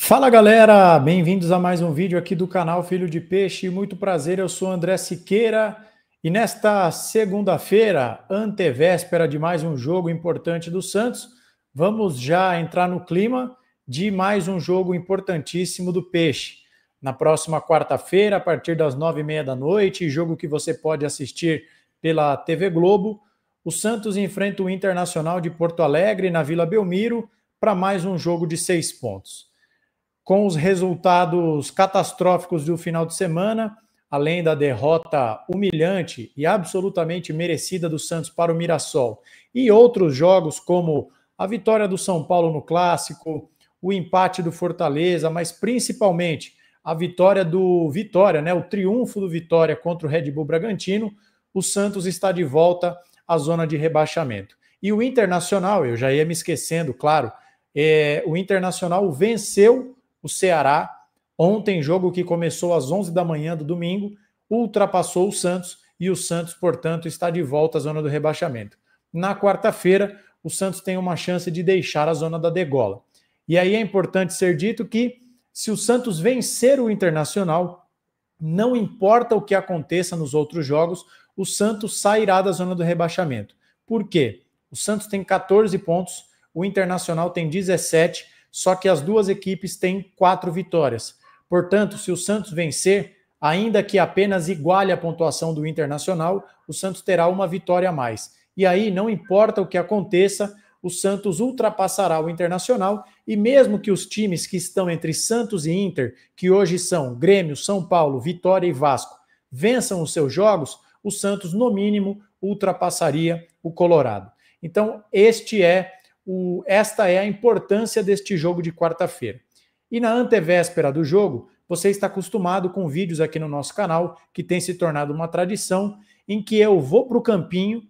Fala galera, bem-vindos a mais um vídeo aqui do canal Filho de Peixe. Muito prazer, eu sou André Siqueira e nesta segunda-feira, antevéspera de mais um jogo importante do Santos, vamos já entrar no clima de mais um jogo importantíssimo do Peixe. Na próxima quarta-feira, a partir das 9h30 da noite, jogo que você pode assistir pela TV Globo, o Santos enfrenta o Internacional de Porto Alegre na Vila Belmiro para mais um jogo de 6 pontos. Com os resultados catastróficos do final de semana, além da derrota humilhante e absolutamente merecida do Santos para o Mirassol, e outros jogos como a vitória do São Paulo no Clássico, o empate do Fortaleza, mas principalmente a vitória do Vitória, né, o triunfo do Vitória contra o Red Bull Bragantino, o Santos está de volta à zona de rebaixamento. E o Internacional, eu já ia me esquecendo, claro, o Internacional venceu o Ceará, ontem, jogo que começou às 11 da manhã do domingo, ultrapassou o Santos e o Santos, portanto, está de volta à zona do rebaixamento. Na quarta-feira, o Santos tem uma chance de deixar a zona da degola. E aí é importante ser dito que, se o Santos vencer o Internacional, não importa o que aconteça nos outros jogos, o Santos sairá da zona do rebaixamento. Por quê? O Santos tem 14 pontos, o Internacional tem 17, só que as duas equipes têm 4 vitórias. Portanto, se o Santos vencer, ainda que apenas iguale a pontuação do Internacional, o Santos terá uma vitória a mais. E aí, não importa o que aconteça, o Santos ultrapassará o Internacional, e mesmo que os times que estão entre Santos e Inter, que hoje são Grêmio, São Paulo, Vitória e Vasco, vençam os seus jogos, o Santos, no mínimo, ultrapassaria o Colorado. Então, esta é a importância deste jogo de quarta-feira. E na antevéspera do jogo, você está acostumado com vídeos aqui no nosso canal, que tem se tornado uma tradição, em que eu vou para o campinho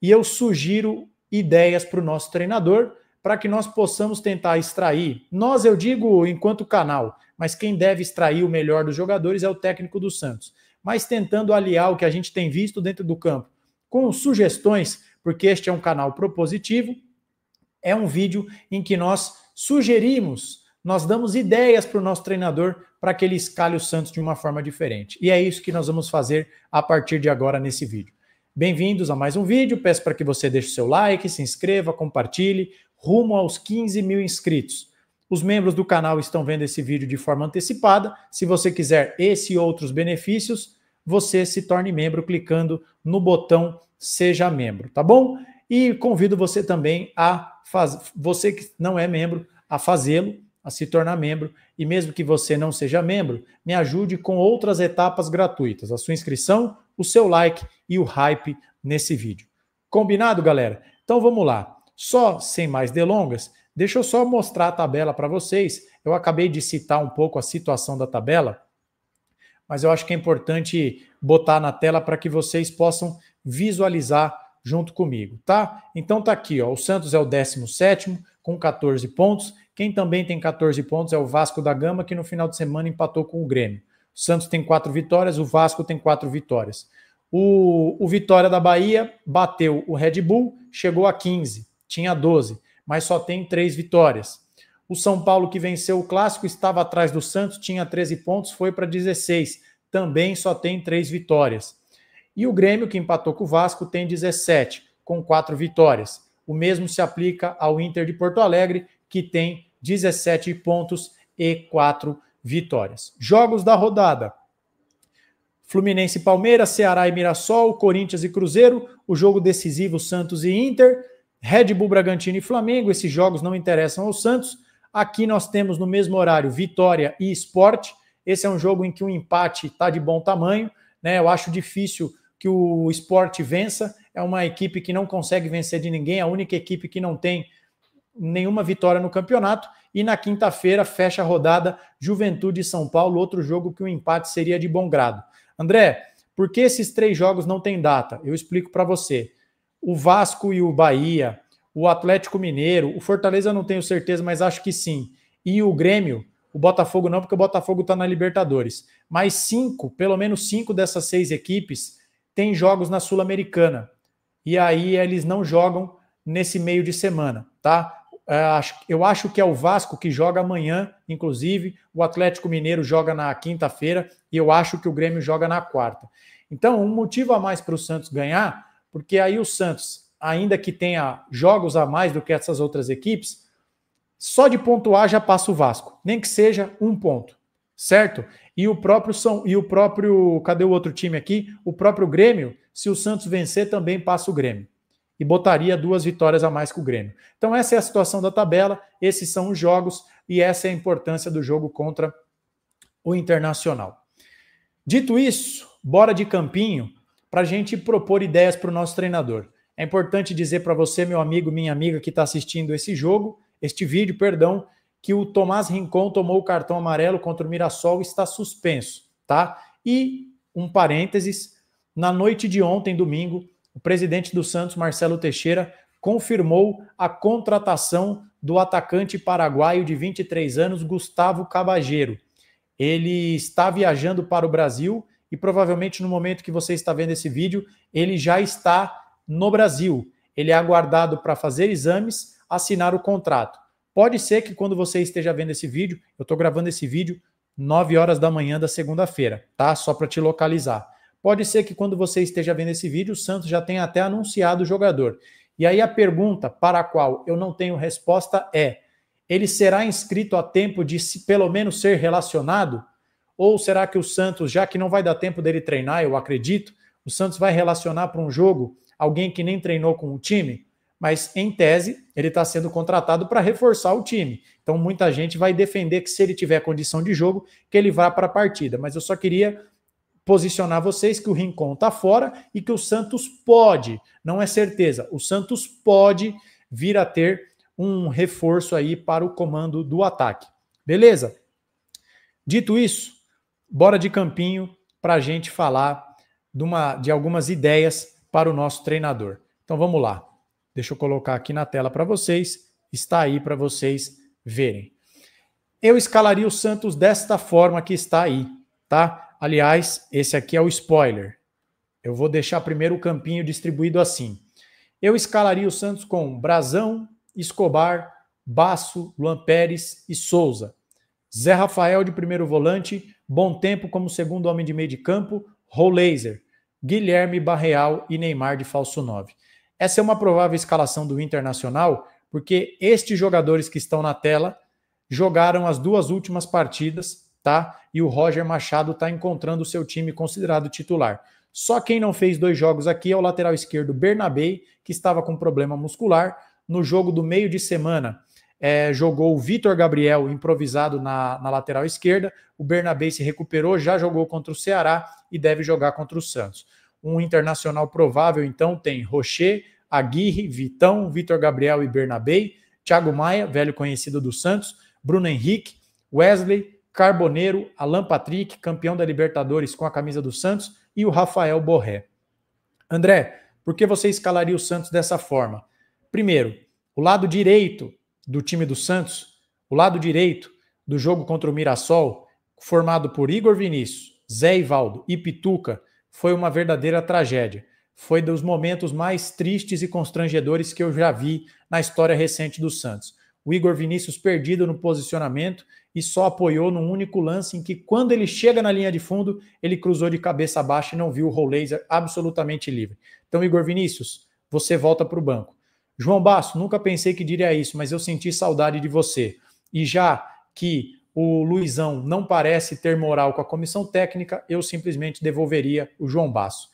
e eu sugiro ideias para o nosso treinador, para que nós possamos tentar extrair, nós eu digo enquanto canal, mas quem deve extrair o melhor dos jogadores é o técnico do Santos, mas tentando aliar o que a gente tem visto dentro do campo com sugestões, porque este é um canal propositivo. É um vídeo em que nós sugerimos, nós damos ideias para o nosso treinador para que ele escale o Santos de uma forma diferente. E é isso que nós vamos fazer a partir de agora nesse vídeo. Bem-vindos a mais um vídeo, peço para que você deixe o seu like, se inscreva, compartilhe, rumo aos 15 mil inscritos. Os membros do canal estão vendo esse vídeo de forma antecipada. Se você quiser esse e outros benefícios, você se torne membro clicando no botão Seja Membro, tá bom? E convido você também você que não é membro, a fazê-lo, a se tornar membro. E mesmo que você não seja membro, me ajude com outras etapas gratuitas. A sua inscrição, o seu like e o hype nesse vídeo. Combinado, galera? Então vamos lá. Só sem mais delongas, deixa eu só mostrar a tabela para vocês. Eu acabei de citar um pouco a situação da tabela, mas eu acho que é importante botar na tela para que vocês possam visualizar junto comigo, tá? Então tá aqui, ó, o Santos é o 17º com 14 pontos. Quem também tem 14 pontos é o Vasco da Gama, que no final de semana empatou com o Grêmio. O Santos tem 4 vitórias, o Vasco tem 4 vitórias. O Vitória da Bahia bateu o Red Bull, chegou a 15, tinha 12, mas só tem 3 vitórias. O São Paulo, que venceu o Clássico, estava atrás do Santos, tinha 13 pontos, foi para 16, também só tem 3 vitórias. E o Grêmio, que empatou com o Vasco, tem 17, com 4 vitórias. O mesmo se aplica ao Inter de Porto Alegre, que tem 17 pontos e 4 vitórias. Jogos da rodada: Fluminense e Palmeiras, Ceará e Mirassol, Corinthians e Cruzeiro, o jogo decisivo Santos e Inter, Red Bull Bragantino e Flamengo. Esses jogos não interessam ao Santos. Aqui nós temos no mesmo horário Vitória e Sport. Esse é um jogo em que o empate está de bom tamanho, né? Eu acho difícil que o Sport vença, é uma equipe que não consegue vencer de ninguém, a única equipe que não tem nenhuma vitória no campeonato. E na quinta-feira fecha a rodada Juventude e São Paulo, outro jogo que o empate seria de bom grado. André, por que esses 3 jogos não têm data? Eu explico para você. O Vasco e o Bahia, o Atlético Mineiro, o Fortaleza eu não tenho certeza, mas acho que sim. E o Grêmio, o Botafogo não, porque o Botafogo está na Libertadores. Mas pelo menos 5 dessas 6 equipes têm jogos na Sul-Americana. E aí eles não jogam nesse meio de semana, tá? Eu acho que é o Vasco que joga amanhã, inclusive. O Atlético Mineiro joga na quinta-feira e eu acho que o Grêmio joga na quarta. Então, um motivo a mais para o Santos ganhar, porque aí o Santos, ainda que tenha jogos a mais do que essas outras equipes, só de pontuar já passa o Vasco, nem que seja um ponto, certo? E o próprio, cadê o outro time aqui? O próprio Grêmio, se o Santos vencer, também passa o Grêmio. E botaria 2 vitórias a mais que o Grêmio. Então essa é a situação da tabela, esses são os jogos e essa é a importância do jogo contra o Internacional. Dito isso, bora de campinho para a gente propor ideias para o nosso treinador. É importante dizer para você, meu amigo, minha amiga que está assistindo este vídeo, que o Tomás Rincon tomou o cartão amarelo contra o Mirassol e está suspenso, tá? E, um parênteses, na noite de ontem, domingo, o presidente do Santos, Marcelo Teixeira, confirmou a contratação do atacante paraguaio de 23 anos, Gustavo Cabageiro. Ele está viajando para o Brasil e provavelmente no momento que você está vendo esse vídeo, ele já está no Brasil. Ele é aguardado para fazer exames, assinar o contrato. Pode ser que quando você esteja vendo esse vídeo, eu estou gravando esse vídeo 9 horas da manhã da segunda-feira, tá? Só para te localizar. Pode ser que quando você esteja vendo esse vídeo, o Santos já tenha até anunciado o jogador. E aí a pergunta para a qual eu não tenho resposta é: ele será inscrito a tempo de pelo menos ser relacionado? Ou será que o Santos, já que não vai dar tempo dele treinar, eu acredito, o Santos vai relacionar para um jogo alguém que nem treinou com o time? Mas, em tese, ele está sendo contratado para reforçar o time. Então, muita gente vai defender que se ele tiver condição de jogo, que ele vá para a partida. Mas eu só queria posicionar vocês que o Rincon está fora e que o Santos pode, não é certeza, o Santos pode vir a ter um reforço aí para o comando do ataque. Beleza? Dito isso, bora de campinho para a gente falar de algumas ideias para o nosso treinador. Então vamos lá. Deixa eu colocar aqui na tela para vocês. Está aí para vocês verem. Eu escalaria o Santos desta forma que está aí, tá? Aliás, esse aqui é o spoiler. Eu vou deixar primeiro o campinho distribuído assim. Eu escalaria o Santos com Brazão, Escobar, Basso, Luan Pérez e Souza. Zé Rafael de primeiro volante, Bom Tempo como segundo homem de meio de campo, Roleiser, Guilherme Barreal e Neymar de falso 9. Essa é uma provável escalação do Internacional, porque estes jogadores que estão na tela jogaram as 2 últimas partidas, tá? E o Roger Machado está encontrando o seu time considerado titular. Só quem não fez 2 jogos aqui é o lateral esquerdo Bernabé, que estava com problema muscular. No jogo do meio de semana, jogou o Vitor Gabriel improvisado na lateral esquerda. O Bernabé se recuperou, já jogou contra o Ceará e deve jogar contra o Santos. Um Internacional provável, então, tem Rocher, Aguirre, Vitão, Vitor Gabriel e Bernabé, Thiago Maia, velho conhecido do Santos, Bruno Henrique, Wesley, Carboneiro, Alan Patrick, campeão da Libertadores com a camisa do Santos, e o Rafael Borré. André, por que você escalaria o Santos dessa forma? Primeiro, o lado direito do time do Santos, o lado direito do jogo contra o Mirassol, formado por Igor Vinícius, Zé Ivaldo e Pituca, foi uma verdadeira tragédia. Foi dos momentos mais tristes e constrangedores que eu já vi na história recente do Santos. O Igor Vinícius perdido no posicionamento e só apoiou num único lance em que, quando ele chega na linha de fundo, ele cruzou de cabeça baixa e não viu o Roleiser absolutamente livre. Então, Igor Vinícius, você volta para o banco. João Basso, nunca pensei que diria isso, mas eu senti saudade de você. E já que o Luizão não parece ter moral com a comissão técnica, eu simplesmente devolveria o João Basso.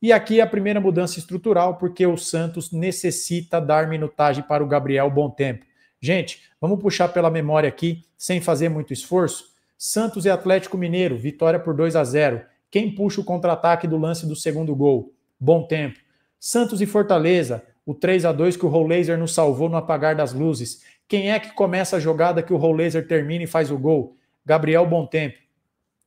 E aqui a primeira mudança estrutural, porque o Santos necessita dar minutagem para o Gabriel Bom Tempo. Gente, vamos puxar pela memória aqui, sem fazer muito esforço. Santos e Atlético Mineiro, vitória por 2-0. Quem puxa o contra-ataque do lance do segundo gol? Bom Tempo. Santos e Fortaleza, o 3-2 que o Roleiser nos salvou no apagar das luzes. Quem é que começa a jogada que o Roleiser termina e faz o gol? Gabriel Bom Tempo.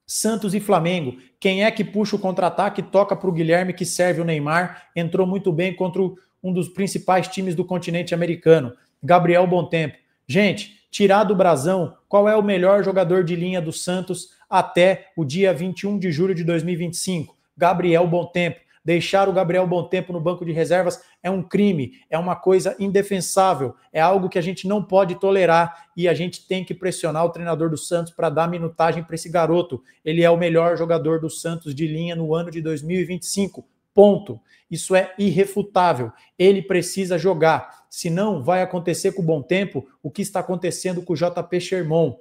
Santos e Flamengo, quem é que puxa o contra-ataque e toca para o Guilherme que serve o Neymar? Entrou muito bem contra um dos principais times do continente americano. Gabriel Bom Tempo. Gente, tirar do Brazão, qual é o melhor jogador de linha do Santos até o dia 21 de julho de 2025? Gabriel Bom Tempo. Deixar o Gabriel Bontempo no banco de reservas é um crime, é uma coisa indefensável, é algo que a gente não pode tolerar e a gente tem que pressionar o treinador do Santos para dar minutagem para esse garoto. Ele é o melhor jogador do Santos de linha no ano de 2025. Ponto. Isso é irrefutável. Ele precisa jogar. Senão vai acontecer com o Bontempo o que está acontecendo com o JP Sherman.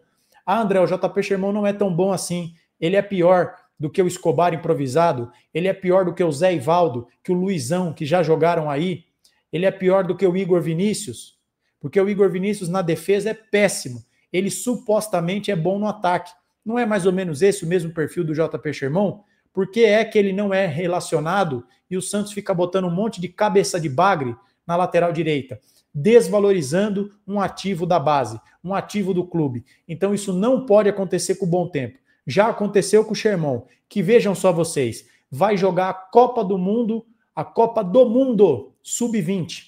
Ah, André, o JP Sherman não é tão bom assim. Ele é pior do que o Escobar improvisado. Ele é pior do que o Zé Ivaldo, que o Luizão, que já jogaram aí. Ele é pior do que o Igor Vinícius. Porque o Igor Vinícius na defesa é péssimo. Ele supostamente é bom no ataque. Não é mais ou menos esse o mesmo perfil do JP Sherman? Por que é que ele não é relacionado e o Santos fica botando um monte de cabeça de bagre na lateral direita, desvalorizando um ativo da base, um ativo do clube? Então isso não pode acontecer com o Bontempo. Já aconteceu com o Sherman, que vejam só vocês, vai jogar a Copa do Mundo Sub-20,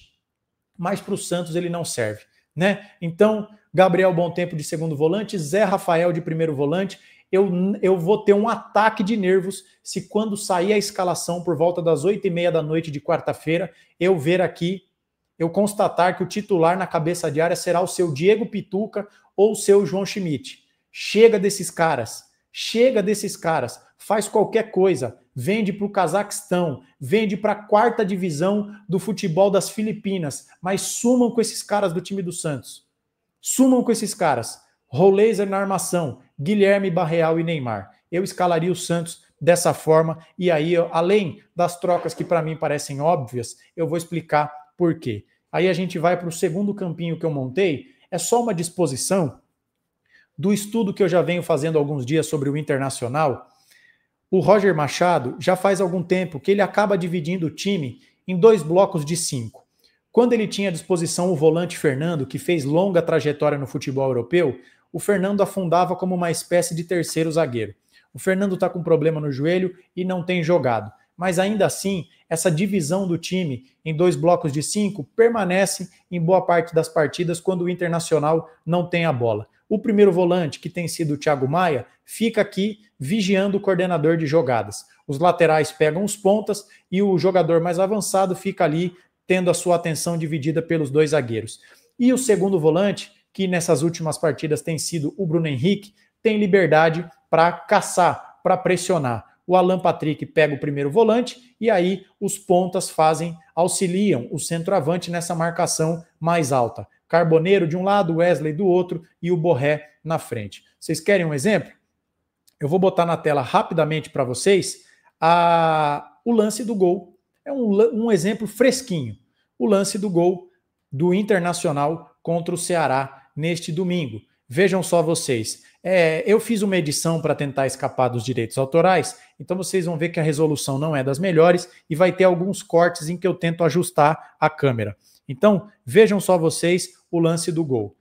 mas para o Santos ele não serve, né? Então, Gabriel Bontempo de segundo volante, Zé Rafael de primeiro volante. Eu vou ter um ataque de nervos se quando sair a escalação por volta das 8h30 da noite de quarta-feira, eu ver aqui, eu constatar que o titular na cabeça de área será o seu Diego Pituca ou o seu João Schmidt. Chega desses caras, faz qualquer coisa, vende para o Cazaquistão, vende para a 4ª divisão do futebol das Filipinas, mas sumam com esses caras do time do Santos. Sumam com esses caras. Roleiser na armação, Guilherme, Barreal e Neymar. Eu escalaria o Santos dessa forma e aí, além das trocas que para mim parecem óbvias, eu vou explicar por quê. Aí a gente vai para o segundo campinho que eu montei, é só uma disposição do estudo que eu já venho fazendo há alguns dias sobre o Internacional. O Roger Machado já faz algum tempo que ele acaba dividindo o time em 2 blocos de 5. Quando ele tinha à disposição o volante Fernando, que fez longa trajetória no futebol europeu, o Fernando afundava como uma espécie de terceiro zagueiro. O Fernando está com problema no joelho e não tem jogado. Mas ainda assim, essa divisão do time em 2 blocos de 5 permanece em boa parte das partidas quando o Internacional não tem a bola. O primeiro volante, que tem sido o Thiago Maia, fica aqui vigiando o coordenador de jogadas. Os laterais pegam os pontas e o jogador mais avançado fica ali tendo a sua atenção dividida pelos 2 zagueiros. E o segundo volante, que nessas últimas partidas tem sido o Bruno Henrique, tem liberdade para caçar, para pressionar. O Alan Patrick pega o primeiro volante e aí os pontas auxiliam o centroavante nessa marcação mais alta. Carboneiro de um lado, Wesley do outro e o Borré na frente. Vocês querem um exemplo? Eu vou botar na tela rapidamente para vocês o lance do gol. É um exemplo fresquinho. O lance do gol do Internacional contra o Ceará neste domingo. Vejam só vocês. Eu fiz uma edição para tentar escapar dos direitos autorais, então vocês vão ver que a resolução não é das melhores e vai ter alguns cortes em que eu tento ajustar a câmera. Então, vejam só vocês o lance do gol.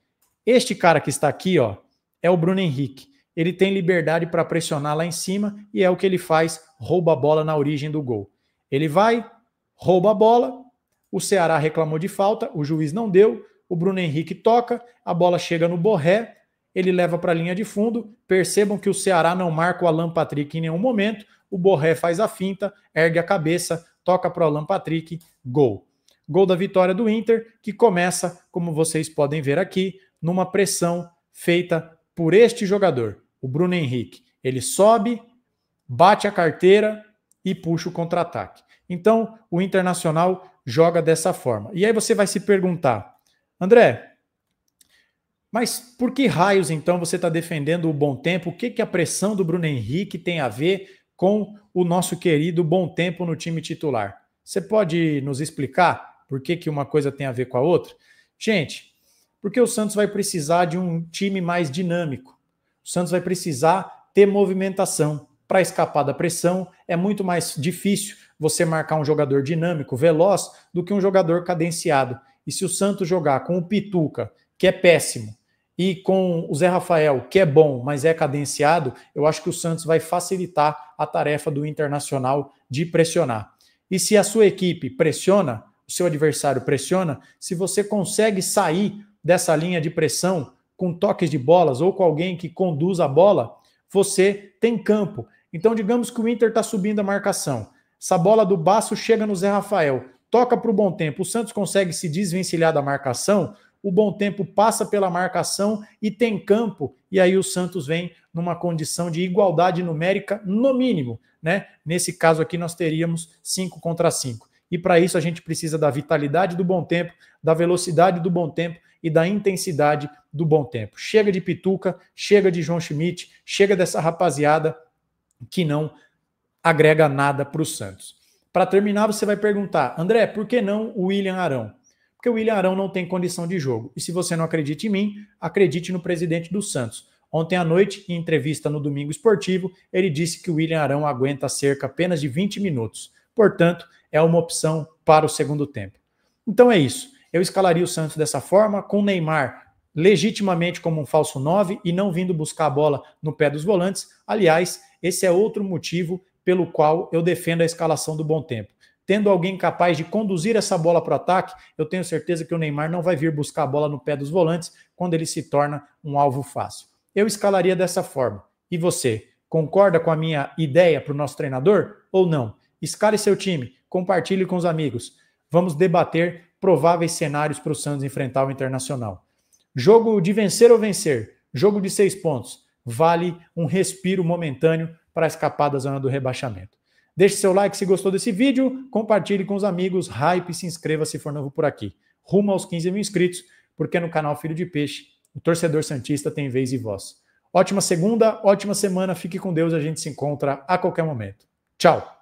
Este cara que está aqui, ó, é o Bruno Henrique. Ele tem liberdade para pressionar lá em cima e é o que ele faz, rouba a bola na origem do gol. Ele vai, rouba a bola, o Ceará reclamou de falta, o juiz não deu, o Bruno Henrique toca, a bola chega no Borré, ele leva para a linha de fundo, percebam que o Ceará não marca o Alan Patrick em nenhum momento, o Borré faz a finta, ergue a cabeça, toca para o Alan Patrick, gol. Gol da vitória do Inter, que começa, como vocês podem ver aqui, numa pressão feita por este jogador, o Bruno Henrique. Ele sobe, bate a carteira e puxa o contra-ataque. Então, o Internacional joga dessa forma. E aí você vai se perguntar, André, mas por que raios então você está defendendo o Bontempo? O que a pressão do Bruno Henrique tem a ver com o nosso querido Bontempo no time titular? Você pode nos explicar por que uma coisa tem a ver com a outra? Gente, porque o Santos vai precisar de um time mais dinâmico. O Santos vai precisar ter movimentação. Para escapar da pressão, é muito mais difícil você marcar um jogador dinâmico, veloz, do que um jogador cadenciado. E se o Santos jogar com o Pituca, que é péssimo, e com o Zé Rafael, que é bom, mas é cadenciado, eu acho que o Santos vai facilitar a tarefa do Internacional de pressionar. E se a sua equipe pressiona, o seu adversário pressiona, se você consegue sair dessa linha de pressão com toques de bolas ou com alguém que conduz a bola, você tem campo. Então, digamos que o Inter está subindo a marcação. Essa bola do Baço chega no Zé Rafael, toca para o Bom Tempo. O Santos consegue se desvencilhar da marcação, o Bom Tempo passa pela marcação e tem campo, e aí o Santos vem numa condição de igualdade numérica, no mínimo, né? Nesse caso aqui nós teríamos 5 contra 5. E para isso a gente precisa da vitalidade do Bom Tempo, da velocidade do Bom Tempo e da intensidade do Bom Tempo. Chega de Pituca, chega de João Schmidt, chega dessa rapaziada que não agrega nada para o Santos. Para terminar, você vai perguntar, André, por que não o William Arão? Porque o William Arão não tem condição de jogo. E se você não acredita em mim, acredite no presidente do Santos. Ontem à noite, em entrevista no Domingo Esportivo, ele disse que o William Arão aguenta cerca apenas de 20 minutos. Portanto, é uma opção para o segundo tempo. Então é isso. Eu escalaria o Santos dessa forma, com o Neymar legitimamente como um falso 9 e não vindo buscar a bola no pé dos volantes. Aliás, esse é outro motivo pelo qual eu defendo a escalação do Bom Tempo. Tendo alguém capaz de conduzir essa bola para o ataque, eu tenho certeza que o Neymar não vai vir buscar a bola no pé dos volantes quando ele se torna um alvo fácil. Eu escalaria dessa forma. E você, concorda com a minha ideia para o nosso treinador ou não? Escale seu time, compartilhe com os amigos. Vamos debater prováveis cenários para o Santos enfrentar o Internacional. Jogo de vencer ou vencer, jogo de 6 pontos, vale um respiro momentâneo para escapar da zona do rebaixamento. Deixe seu like se gostou desse vídeo, compartilhe com os amigos, hype e se inscreva se for novo por aqui. Rumo aos 15 mil inscritos, porque no canal Filho de Peixe, o torcedor santista tem vez e voz. Ótima segunda, ótima semana, fique com Deus, a gente se encontra a qualquer momento. Tchau!